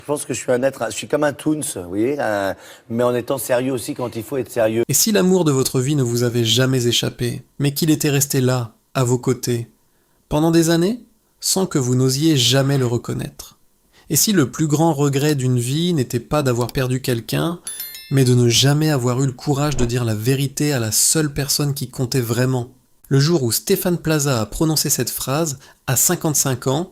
Je pense que je suis comme un Toons, vous voyez, mais en étant sérieux aussi quand il faut être sérieux. Et si l'amour de votre vie ne vous avait jamais échappé, mais qu'il était resté là, à vos côtés, pendant des années, sans que vous n'osiez jamais le reconnaître? Et si le plus grand regret d'une vie n'était pas d'avoir perdu quelqu'un, mais de ne jamais avoir eu le courage de dire la vérité à la seule personne qui comptait vraiment? Le jour où Stéphane Plaza a prononcé cette phrase, à 55 ans,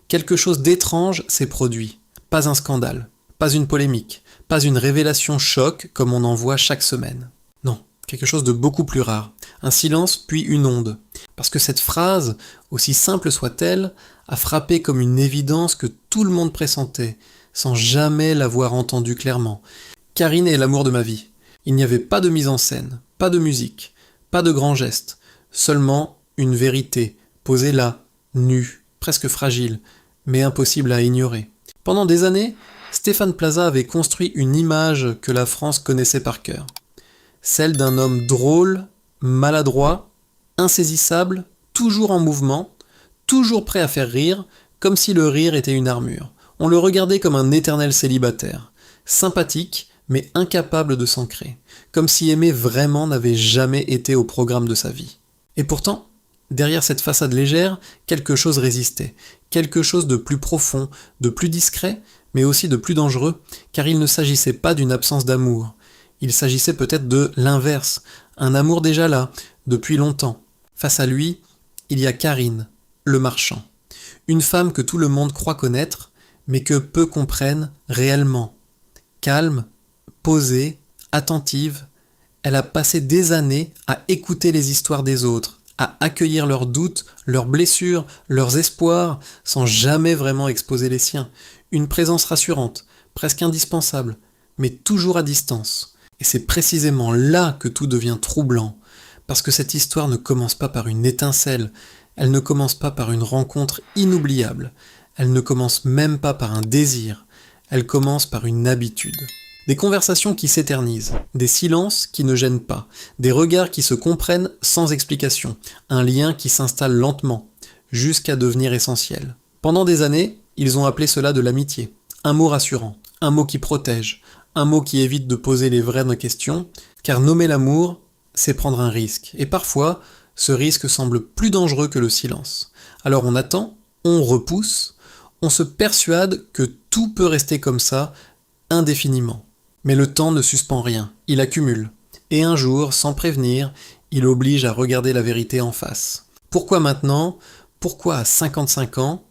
quelque chose d'étrange s'est produit. Pas un scandale, pas une polémique, pas une révélation choc comme on en voit chaque semaine. Non, quelque chose de beaucoup plus rare. Un silence puis une onde. Parce que cette phrase, aussi simple soit-elle, a frappé comme une évidence que tout le monde pressentait, sans jamais l'avoir entendue clairement. Karine est l'amour de ma vie. Il n'y avait pas de mise en scène, pas de musique, pas de grands gestes, seulement une vérité, posée là, nue, presque fragile, mais impossible à ignorer. Pendant des années, Stéphane Plaza avait construit une image que la France connaissait par cœur. Celle d'un homme drôle, maladroit, insaisissable, toujours en mouvement, toujours prêt à faire rire, comme si le rire était une armure. On le regardait comme un éternel célibataire, sympathique, mais incapable de s'ancrer, comme si aimer vraiment n'avait jamais été au programme de sa vie. Et pourtant, derrière cette façade légère, quelque chose résistait, quelque chose de plus profond, de plus discret, mais aussi de plus dangereux, car il ne s'agissait pas d'une absence d'amour. Il s'agissait peut-être de l'inverse, un amour déjà là, depuis longtemps. Face à lui, il y a Karine, le marchand. Une femme que tout le monde croit connaître, mais que peu comprennent réellement. Calme, posée, attentive, elle a passé des années à écouter les histoires des autres, à accueillir leurs doutes, leurs blessures, leurs espoirs, sans jamais vraiment exposer les siens. Une présence rassurante, presque indispensable, mais toujours à distance. Et c'est précisément là que tout devient troublant, parce que cette histoire ne commence pas par une étincelle, elle ne commence pas par une rencontre inoubliable, elle ne commence même pas par un désir, elle commence par une habitude. Des conversations qui s'éternisent, des silences qui ne gênent pas, des regards qui se comprennent sans explication, un lien qui s'installe lentement, jusqu'à devenir essentiel. Pendant des années, ils ont appelé cela de l'amitié, un mot rassurant, un mot qui protège, un mot qui évite de poser les vraies questions, car nommer l'amour, c'est prendre un risque, et parfois, ce risque semble plus dangereux que le silence. Alors on attend, on repousse, on se persuade que tout peut rester comme ça, indéfiniment. Mais le temps ne suspend rien, il accumule. Et un jour, sans prévenir, il oblige à regarder la vérité en face. Pourquoi maintenant? Pourquoi à 55 ans?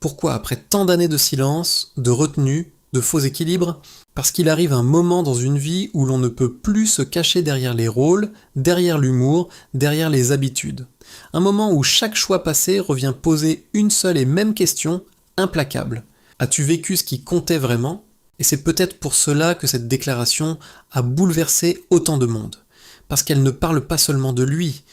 Pourquoi après tant d'années de silence, de retenue, de faux équilibres? Parce qu'il arrive un moment dans une vie où l'on ne peut plus se cacher derrière les rôles, derrière l'humour, derrière les habitudes. Un moment où chaque choix passé revient poser une seule et même question, implacable. As-tu vécu ce qui comptait vraiment? Et c'est peut-être pour cela que cette déclaration a bouleversé autant de monde. Parce qu'elle ne parle pas seulement de lui,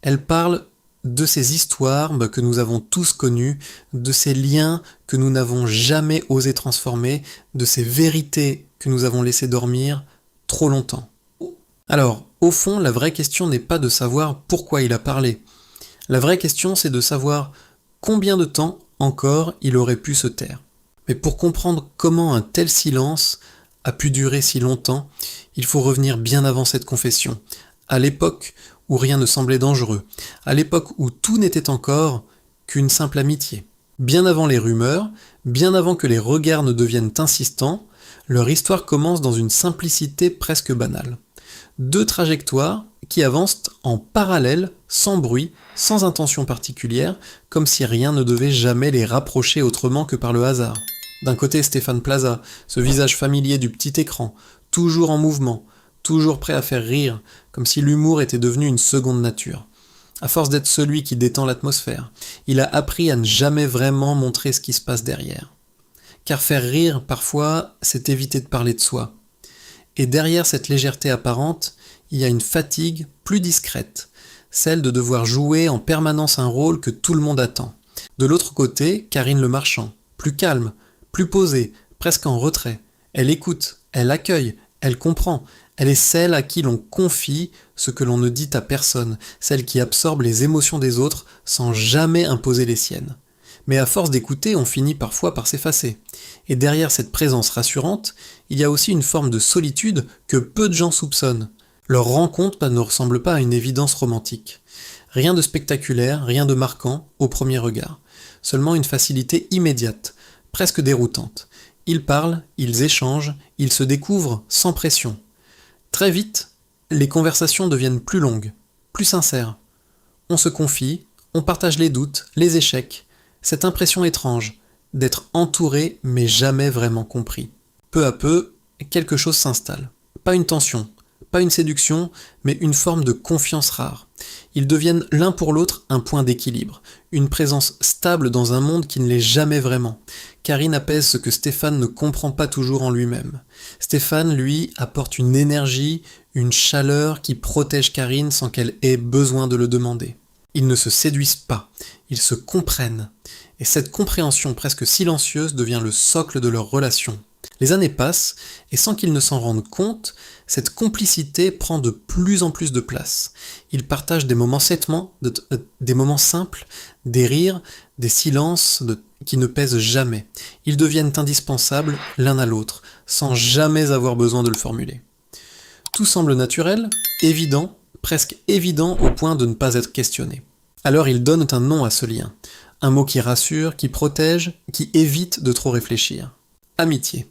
elle parle de ces histoires que nous avons tous connues, de ces liens que nous n'avons jamais osé transformer, de ces vérités que nous avons laissé dormir trop longtemps. Alors, au fond, la vraie question n'est pas de savoir pourquoi il a parlé. La vraie question, c'est de savoir combien de temps encore il aurait pu se taire. Mais pour comprendre comment un tel silence a pu durer si longtemps, il faut revenir bien avant cette confession, à l'époque où rien ne semblait dangereux, à l'époque où tout n'était encore qu'une simple amitié. Bien avant les rumeurs, bien avant que les regards ne deviennent insistants, leur histoire commence dans une simplicité presque banale. Deux trajectoires qui avancent en parallèle, sans bruit, sans intention particulière, comme si rien ne devait jamais les rapprocher autrement que par le hasard. D'un côté, Stéphane Plaza, ce visage familier du petit écran, toujours en mouvement, toujours prêt à faire rire, comme si l'humour était devenu une seconde nature. À force d'être celui qui détend l'atmosphère, il a appris à ne jamais vraiment montrer ce qui se passe derrière. Car faire rire, parfois, c'est éviter de parler de soi. Et derrière cette légèreté apparente, il y a une fatigue plus discrète, celle de devoir jouer en permanence un rôle que tout le monde attend. De l'autre côté, Karine le marchand, plus calme, plus posée, presque en retrait. Elle écoute, elle accueille, elle comprend. Elle est celle à qui l'on confie ce que l'on ne dit à personne, celle qui absorbe les émotions des autres sans jamais imposer les siennes. Mais à force d'écouter, on finit parfois par s'effacer. Et derrière cette présence rassurante, il y a aussi une forme de solitude que peu de gens soupçonnent. Leur rencontre ne ressemble pas à une évidence romantique. Rien de spectaculaire, rien de marquant au premier regard. Seulement une facilité immédiate, presque déroutante. Ils parlent, ils échangent, ils se découvrent sans pression. Très vite, les conversations deviennent plus longues, plus sincères. On se confie, on partage les doutes, les échecs, cette impression étrange d'être entouré mais jamais vraiment compris. Peu à peu, quelque chose s'installe. Pas une tension, pas une séduction, mais une forme de confiance rare. Ils deviennent l'un pour l'autre un point d'équilibre, une présence stable dans un monde qui ne l'est jamais vraiment. Karine apaise ce que Stéphane ne comprend pas toujours en lui-même. Stéphane, lui, apporte une énergie, une chaleur qui protège Karine sans qu'elle ait besoin de le demander. Ils ne se séduisent pas, ils se comprennent. Et cette compréhension presque silencieuse devient le socle de leur relation. Les années passent, et sans qu'ils ne s'en rendent compte, cette complicité prend de plus en plus de place. Ils partagent des moments des moments simples, des rires, des silences qui ne pèsent jamais. Ils deviennent indispensables l'un à l'autre, sans jamais avoir besoin de le formuler. Tout semble naturel, évident, presque évident au point de ne pas être questionné. Alors ils donnent un nom à ce lien, un mot qui rassure, qui protège, qui évite de trop réfléchir. Amitié.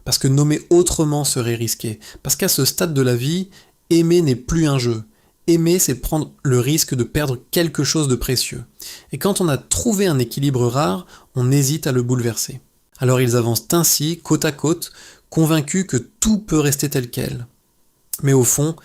Parce que nommer autrement serait risqué. Parce qu'à ce stade de la vie, aimer n'est plus un jeu. Aimer, c'est prendre le risque de perdre quelque chose de précieux. Et quand on a trouvé un équilibre rare, on hésite à le bouleverser. Alors ils avancent ainsi, côte à côte, convaincus que tout peut rester tel quel. Mais au fond,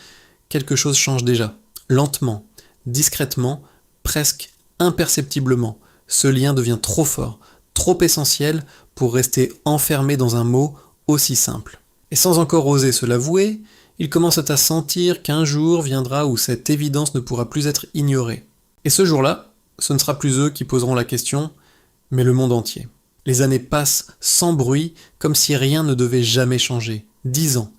quelque chose change déjà. Lentement, discrètement, presque imperceptiblement. Ce lien devient trop fort, trop essentiel pour rester enfermé dans un mot aussi simple. Et sans encore oser se l'avouer, ils commencent à sentir qu'un jour viendra où cette évidence ne pourra plus être ignorée. Et ce jour-là, ce ne sera plus eux qui poseront la question, mais le monde entier. Les années passent sans bruit, comme si rien ne devait jamais changer. 10 ans.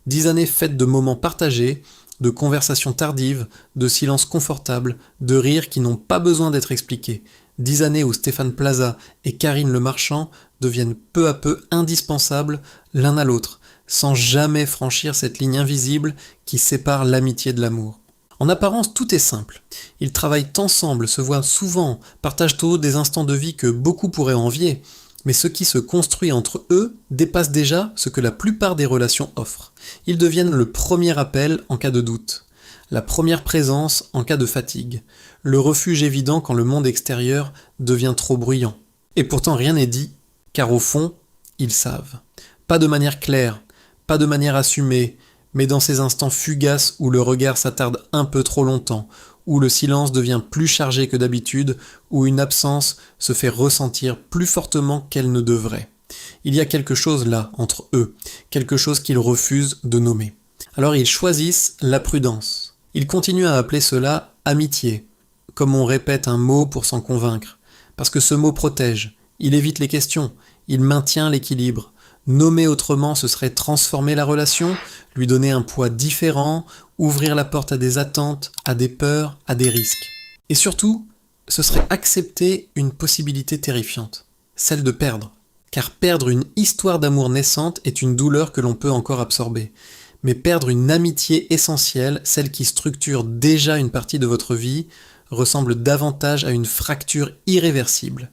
10 années faites de moments partagés, de conversations tardives, de silences confortables, de rires qui n'ont pas besoin d'être expliqués. 10 années où Stéphane Plaza et Karine Le Marchand deviennent peu à peu indispensables l'un à l'autre, sans jamais franchir cette ligne invisible qui sépare l'amitié de l'amour. En apparence, tout est simple. Ils travaillent ensemble, se voient souvent, partagent tôt des instants de vie que beaucoup pourraient envier, mais ce qui se construit entre eux dépasse déjà ce que la plupart des relations offrent. Ils deviennent le premier appel en cas de doute, la première présence en cas de fatigue, le refuge évident quand le monde extérieur devient trop bruyant. Et pourtant rien n'est dit, car au fond, ils savent. Pas de manière claire, pas de manière assumée, mais dans ces instants fugaces où le regard s'attarde un peu trop longtemps, où le silence devient plus chargé que d'habitude, où une absence se fait ressentir plus fortement qu'elle ne devrait. Il y a quelque chose là, entre eux, quelque chose qu'ils refusent de nommer. Alors ils choisissent la prudence. Ils continuent à appeler cela amitié, comme on répète un mot pour s'en convaincre, parce que ce mot protège, il évite les questions, il maintient l'équilibre. Nommer autrement, ce serait transformer la relation, lui donner un poids différent, ouvrir la porte à des attentes, à des peurs, à des risques. Et surtout, ce serait accepter une possibilité terrifiante, celle de perdre. Car perdre une histoire d'amour naissante est une douleur que l'on peut encore absorber. Mais perdre une amitié essentielle, celle qui structure déjà une partie de votre vie, ressemble davantage à une fracture irréversible.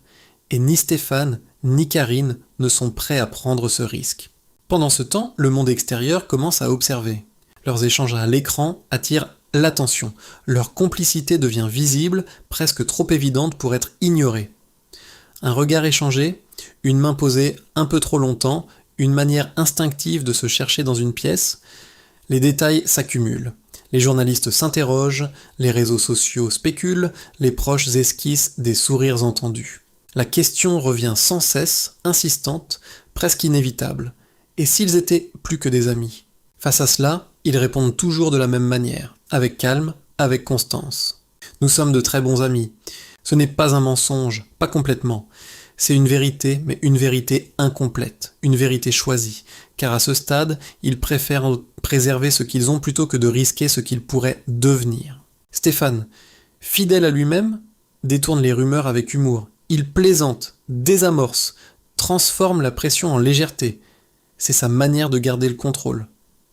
Et ni Stéphane, ni Karine ne sont prêts à prendre ce risque. Pendant ce temps, le monde extérieur commence à observer. Leurs échanges à l'écran attirent l'attention. Leur complicité devient visible, presque trop évidente pour être ignorée. Un regard échangé, une main posée un peu trop longtemps, une manière instinctive de se chercher dans une pièce, les détails s'accumulent. Les journalistes s'interrogent, les réseaux sociaux spéculent, les proches esquissent des sourires entendus. La question revient sans cesse, insistante, presque inévitable. Et s'ils étaient plus que des amis? Face à cela, ils répondent toujours de la même manière, avec calme, avec constance. Nous sommes de très bons amis. Ce n'est pas un mensonge, pas complètement. C'est une vérité, mais une vérité incomplète, une vérité choisie, car à ce stade, ils préfèrent préserver ce qu'ils ont plutôt que de risquer ce qu'ils pourraient devenir. Stéphane, fidèle à lui-même, détourne les rumeurs avec humour. Il plaisante, désamorce, transforme la pression en légèreté. C'est sa manière de garder le contrôle.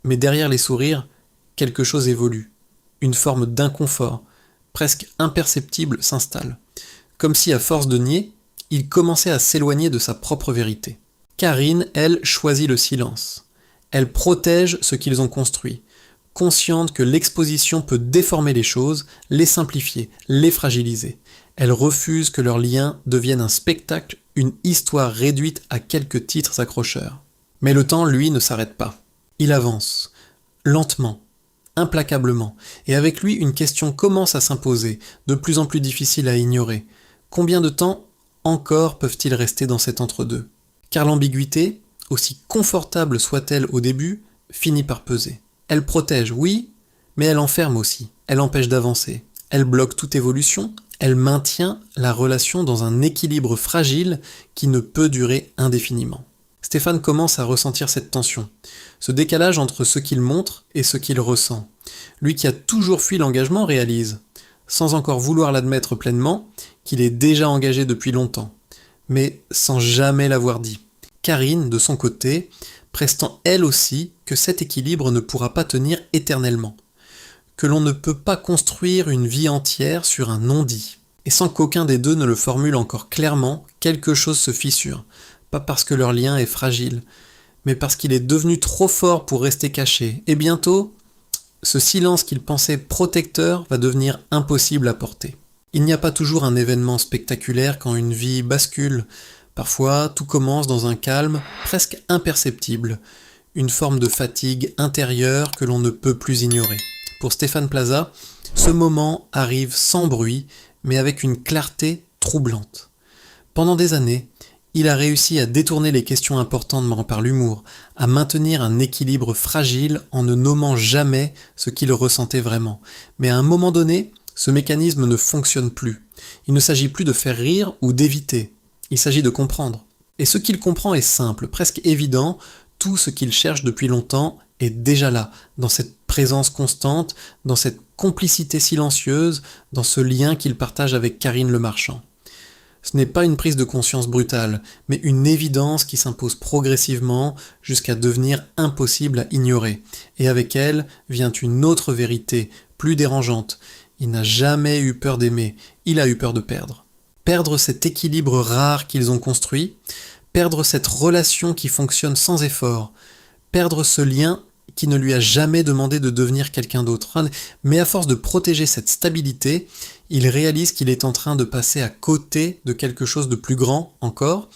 Mais derrière les sourires, quelque chose évolue. Une forme d'inconfort, presque imperceptible, s'installe. Comme si, à force de nier, il commençait à s'éloigner de sa propre vérité. Karine, elle, choisit le silence. Elle protège ce qu'ils ont construit, consciente que l'exposition peut déformer les choses, les simplifier, les fragiliser. Elle refuse que leur lien devienne un spectacle, une histoire réduite à quelques titres accrocheurs. Mais le temps, lui, ne s'arrête pas. Il avance, lentement, implacablement, et avec lui une question commence à s'imposer, de plus en plus difficile à ignorer. Combien de temps encore peuvent-ils rester dans cet entre-deux ? Car l'ambiguïté, aussi confortable soit-elle au début, finit par peser. Elle protège, oui, mais elle enferme aussi, elle empêche d'avancer, elle bloque toute évolution, elle maintient la relation dans un équilibre fragile qui ne peut durer indéfiniment. Stéphane commence à ressentir cette tension, ce décalage entre ce qu'il montre et ce qu'il ressent. Lui qui a toujours fui l'engagement réalise, sans encore vouloir l'admettre pleinement, qu'il est déjà engagé depuis longtemps, mais sans jamais l'avoir dit. Karine, de son côté, prestant elle aussi que cet équilibre ne pourra pas tenir éternellement, que l'on ne peut pas construire une vie entière sur un non-dit. Et sans qu'aucun des deux ne le formule encore clairement, quelque chose se fissure, pas parce que leur lien est fragile, mais parce qu'il est devenu trop fort pour rester caché, et bientôt, ce silence qu'ils pensaient protecteur va devenir impossible à porter. Il n'y a pas toujours un événement spectaculaire quand une vie bascule. Parfois, tout commence dans un calme presque imperceptible, une forme de fatigue intérieure que l'on ne peut plus ignorer. Pour Stéphane Plaza, ce moment arrive sans bruit, mais avec une clarté troublante. Pendant des années, il a réussi à détourner les questions importantes par l'humour, à maintenir un équilibre fragile en ne nommant jamais ce qu'il ressentait vraiment. Mais à un moment donné, ce mécanisme ne fonctionne plus. Il ne s'agit plus de faire rire ou d'éviter. Il s'agit de comprendre. Et ce qu'il comprend est simple, presque évident. Tout ce qu'il cherche depuis longtemps est déjà là, dans cette présence constante, dans cette complicité silencieuse, dans ce lien qu'il partage avec Karine Le Marchand. Ce n'est pas une prise de conscience brutale, mais une évidence qui s'impose progressivement jusqu'à devenir impossible à ignorer. Et avec elle vient une autre vérité, plus dérangeante. Il n'a jamais eu peur d'aimer, il a eu peur de perdre. Perdre cet équilibre rare qu'ils ont construit, perdre cette relation qui fonctionne sans effort, perdre ce lien qui ne lui a jamais demandé de devenir quelqu'un d'autre. Mais à force de protéger cette stabilité, il réalise qu'il est en train de passer à côté de quelque chose de plus grand encore,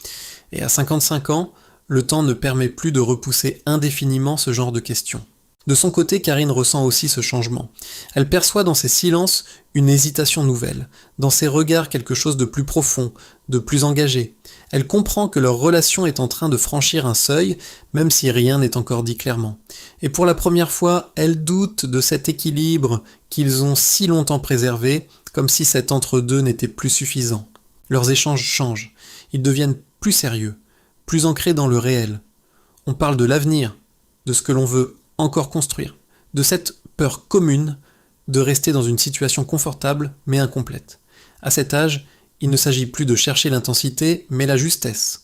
et à 55 ans, le temps ne permet plus de repousser indéfiniment ce genre de questions. De son côté, Karine ressent aussi ce changement. Elle perçoit dans ses silences une hésitation nouvelle, dans ses regards quelque chose de plus profond, de plus engagé. Elle comprend que leur relation est en train de franchir un seuil, même si rien n'est encore dit clairement. Et pour la première fois, elle doute de cet équilibre qu'ils ont si longtemps préservé, comme si cet entre-deux n'était plus suffisant. Leurs échanges changent, ils deviennent plus sérieux, plus ancrés dans le réel. On parle de l'avenir, de ce que l'on veut encore construire, de cette peur commune de rester dans une situation confortable mais incomplète. À cet âge, il ne s'agit plus de chercher l'intensité, mais la justesse.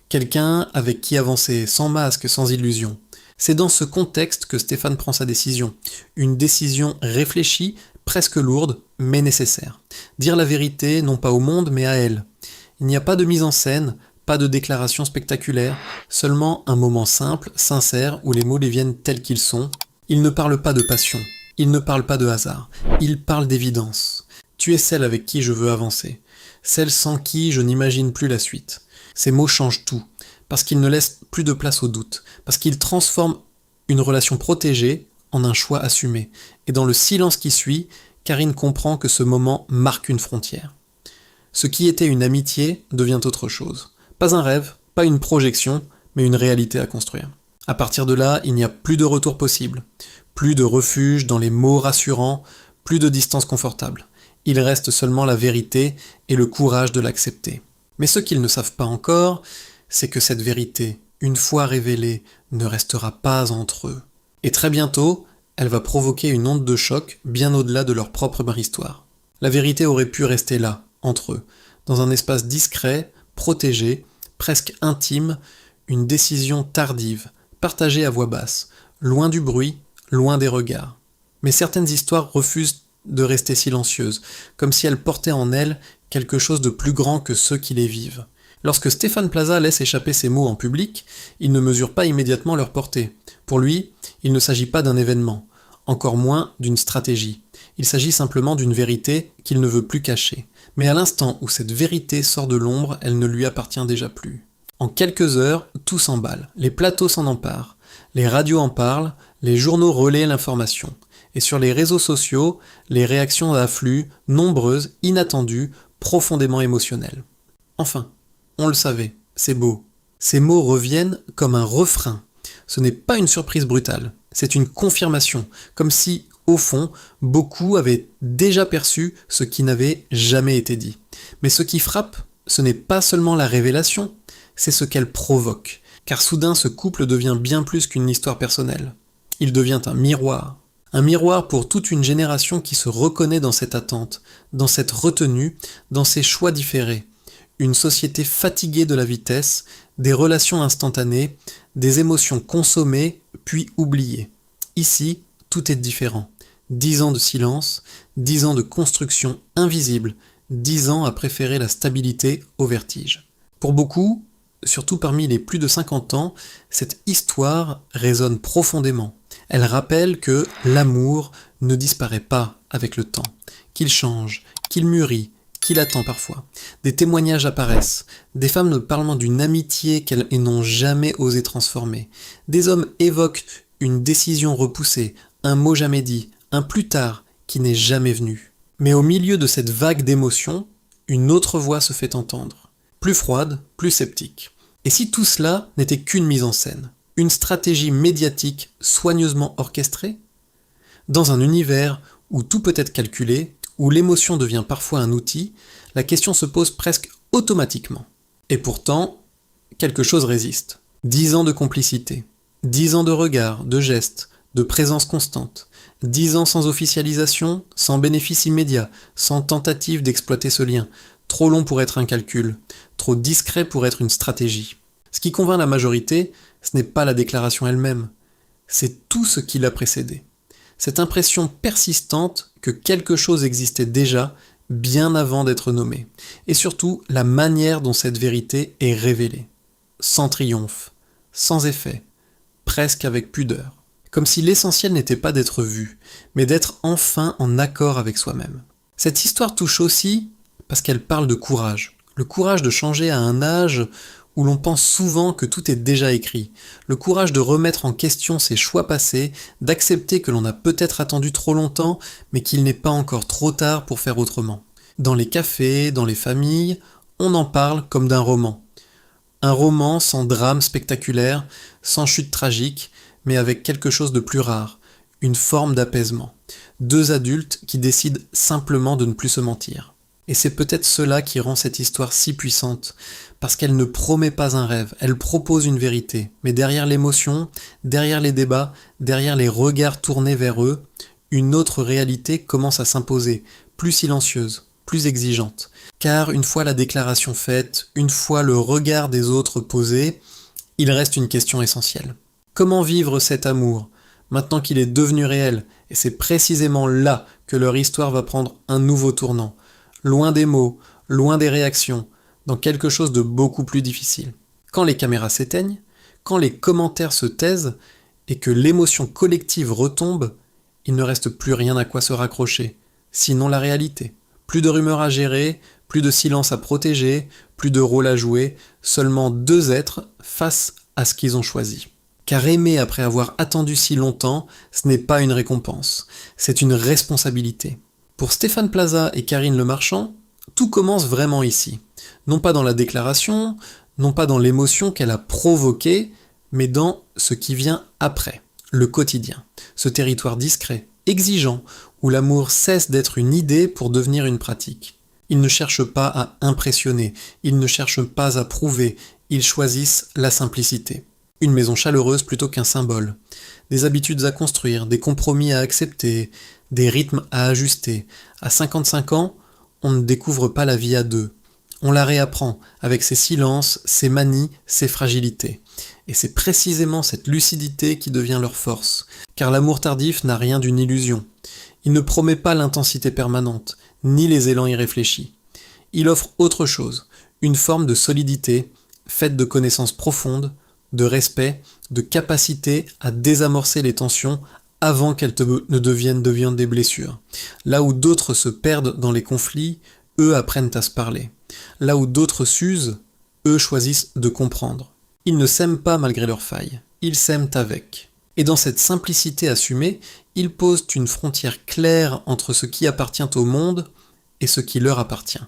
Quelqu'un avec qui avancer sans masque, sans illusion. C'est dans ce contexte que Stéphane prend sa décision. Une décision réfléchie, presque lourde, mais nécessaire. Dire la vérité, non pas au monde, mais à elle. Il n'y a pas de mise en scène, pas de déclaration spectaculaire, seulement un moment simple, sincère, où les mots les viennent tels qu'ils sont. Il ne parle pas de passion, il ne parle pas de hasard, il parle d'évidence. Tu es celle avec qui je veux avancer, celle sans qui je n'imagine plus la suite. Ces mots changent tout, parce qu'ils ne laissent plus de place au doute, parce qu'ils transforment une relation protégée en un choix assumé. Et dans le silence qui suit, Karine comprend que ce moment marque une frontière. Ce qui était une amitié devient autre chose. Pas un rêve, pas une projection, mais une réalité à construire. À partir de là, il n'y a plus de retour possible, plus de refuge dans les mots rassurants, plus de distance confortable. Il reste seulement la vérité et le courage de l'accepter. Mais ce qu'ils ne savent pas encore, c'est que cette vérité, une fois révélée, ne restera pas entre eux. Et très bientôt, elle va provoquer une onde de choc bien au-delà de leur propre histoire. La vérité aurait pu rester là, entre eux, dans un espace discret, protégée, presque intime, une décision tardive, partagée à voix basse, loin du bruit, loin des regards. Mais certaines histoires refusent de rester silencieuses, comme si elles portaient en elles quelque chose de plus grand que ceux qui les vivent. Lorsque Stéphane Plaza laisse échapper ces mots en public, il ne mesure pas immédiatement leur portée. Pour lui, il ne s'agit pas d'un événement, encore moins d'une stratégie. Il s'agit simplement d'une vérité qu'il ne veut plus cacher. Mais à l'instant où cette vérité sort de l'ombre, elle ne lui appartient déjà plus. En quelques heures, tout s'emballe. Les plateaux s'en emparent, les radios en parlent, les journaux relaient l'information. Et sur les réseaux sociaux, les réactions affluent, nombreuses, inattendues, profondément émotionnelles. Enfin, on le savait, c'est beau. Ces mots reviennent comme un refrain. Ce n'est pas une surprise brutale, c'est une confirmation, comme si, au fond, beaucoup avaient déjà perçu ce qui n'avait jamais été dit. Mais ce qui frappe, ce n'est pas seulement la révélation, c'est ce qu'elle provoque. Car soudain, ce couple devient bien plus qu'une histoire personnelle. Il devient un miroir. Un miroir pour toute une génération qui se reconnaît dans cette attente, dans cette retenue, dans ces choix différés. Une société fatiguée de la vitesse, des relations instantanées, des émotions consommées puis oubliées. Ici, tout est différent. 10 ans de silence, 10 ans de construction invisible, 10 ans à préférer la stabilité au vertige. Pour beaucoup, surtout parmi les plus de 50 ans, cette histoire résonne profondément. Elle rappelle que l'amour ne disparaît pas avec le temps, qu'il change, qu'il mûrit, qu'il attend parfois. Des témoignages apparaissent, des femmes nous parlant d'une amitié qu'elles n'ont jamais osé transformer. Des hommes évoquent une décision repoussée, un mot jamais dit, un plus tard qui n'est jamais venu. Mais au milieu de cette vague d'émotions, une autre voix se fait entendre. Plus froide, plus sceptique. Et si tout cela n'était qu'une mise en scène, une stratégie médiatique soigneusement orchestrée? Dans un univers où tout peut être calculé, où l'émotion devient parfois un outil, la question se pose presque automatiquement. Et pourtant, quelque chose résiste. 10 ans de complicité, 10 ans de regards, de gestes, de présence constante, 10 ans sans officialisation, sans bénéfice immédiat, sans tentative d'exploiter ce lien, trop long pour être un calcul, trop discret pour être une stratégie. Ce qui convainc la majorité, ce n'est pas la déclaration elle-même, c'est tout ce qui l'a précédé. Cette impression persistante que quelque chose existait déjà bien avant d'être nommé, et surtout la manière dont cette vérité est révélée. Sans triomphe, sans effet, presque avec pudeur. Comme si l'essentiel n'était pas d'être vu, mais d'être enfin en accord avec soi-même. Cette histoire touche aussi parce qu'elle parle de courage. Le courage de changer à un âge où l'on pense souvent que tout est déjà écrit. Le courage de remettre en question ses choix passés, d'accepter que l'on a peut-être attendu trop longtemps, mais qu'il n'est pas encore trop tard pour faire autrement. Dans les cafés, dans les familles, on en parle comme d'un roman. Un roman sans drame spectaculaire, sans chute tragique, mais avec quelque chose de plus rare, une forme d'apaisement. 2 adultes qui décident simplement de ne plus se mentir. Et c'est peut-être cela qui rend cette histoire si puissante, parce qu'elle ne promet pas un rêve, elle propose une vérité. Mais derrière l'émotion, derrière les débats, derrière les regards tournés vers eux, une autre réalité commence à s'imposer, plus silencieuse, plus exigeante. Car une fois la déclaration faite, une fois le regard des autres posé, il reste une question essentielle. Comment vivre cet amour, maintenant qu'il est devenu réel? Et c'est précisément là que leur histoire va prendre un nouveau tournant. Loin des mots, loin des réactions, dans quelque chose de beaucoup plus difficile. Quand les caméras s'éteignent, quand les commentaires se taisent, et que l'émotion collective retombe, il ne reste plus rien à quoi se raccrocher, sinon la réalité. Plus de rumeurs à gérer, plus de silence à protéger, plus de rôle à jouer, seulement 2 êtres face à ce qu'ils ont choisi. Car aimer après avoir attendu si longtemps, ce n'est pas une récompense, c'est une responsabilité. Pour Stéphane Plaza et Karine Le Marchand, tout commence vraiment ici. Non pas dans la déclaration, non pas dans l'émotion qu'elle a provoquée, mais dans ce qui vient après, le quotidien. Ce territoire discret, exigeant, où l'amour cesse d'être une idée pour devenir une pratique. Ils ne cherchent pas à impressionner, ils ne cherchent pas à prouver, ils choisissent la simplicité. Une maison chaleureuse plutôt qu'un symbole. Des habitudes à construire, des compromis à accepter, des rythmes à ajuster. À 55 ans, on ne découvre pas la vie à 2. On la réapprend avec ses silences, ses manies, ses fragilités. Et c'est précisément cette lucidité qui devient leur force, car l'amour tardif n'a rien d'une illusion. Il ne promet pas l'intensité permanente, ni les élans irréfléchis. Il offre autre chose, une forme de solidité, faite de connaissances profondes, de respect, de capacité à désamorcer les tensions avant qu'elles ne deviennent des blessures. Là où d'autres se perdent dans les conflits, eux apprennent à se parler. Là où d'autres s'usent, eux choisissent de comprendre. Ils ne s'aiment pas malgré leurs failles, ils s'aiment avec. Et dans cette simplicité assumée, ils posent une frontière claire entre ce qui appartient au monde et ce qui leur appartient.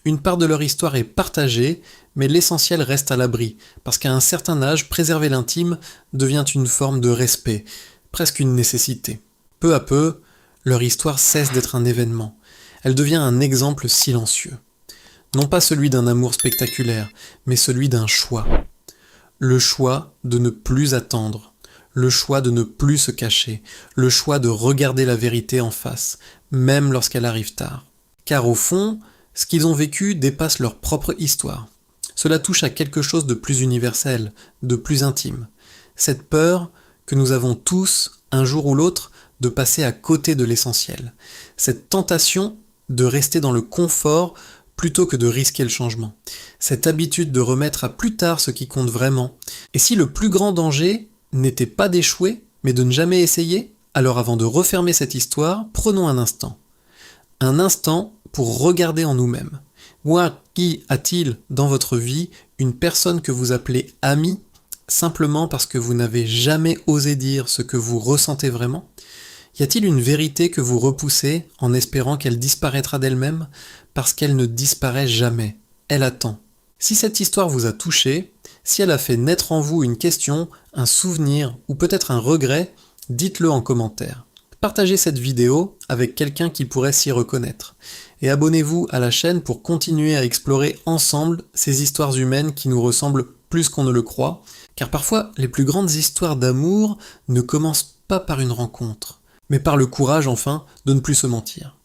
Une part de leur histoire est partagée, mais l'essentiel reste à l'abri, parce qu'à un certain âge, préserver l'intime devient une forme de respect, presque une nécessité. Peu à peu, leur histoire cesse d'être un événement. Elle devient un exemple silencieux. Non pas celui d'un amour spectaculaire, mais celui d'un choix. Le choix de ne plus attendre, le choix de ne plus se cacher, le choix de regarder la vérité en face, même lorsqu'elle arrive tard. Car au fond, ce qu'ils ont vécu dépasse leur propre histoire. Cela touche à quelque chose de plus universel, de plus intime. Cette peur que nous avons tous, un jour ou l'autre, de passer à côté de l'essentiel. Cette tentation de rester dans le confort plutôt que de risquer le changement. Cette habitude de remettre à plus tard ce qui compte vraiment. Et si le plus grand danger n'était pas d'échouer, mais de ne jamais essayer, alors avant de refermer cette histoire, prenons un instant. Un instant pour regarder en nous-mêmes. Voir qui a-t-il dans votre vie une personne que vous appelez amie, simplement parce que vous n'avez jamais osé dire ce que vous ressentez vraiment? Y a-t-il une vérité que vous repoussez en espérant qu'elle disparaîtra d'elle-même parce qu'elle ne disparaît jamais? Elle attend. Si cette histoire vous a touché, si elle a fait naître en vous une question, un souvenir ou peut-être un regret, dites-le en commentaire. Partagez cette vidéo avec quelqu'un qui pourrait s'y reconnaître. Et abonnez-vous à la chaîne pour continuer à explorer ensemble ces histoires humaines qui nous ressemblent plus qu'on ne le croit, car parfois les plus grandes histoires d'amour ne commencent pas par une rencontre, mais par le courage enfin de ne plus se mentir.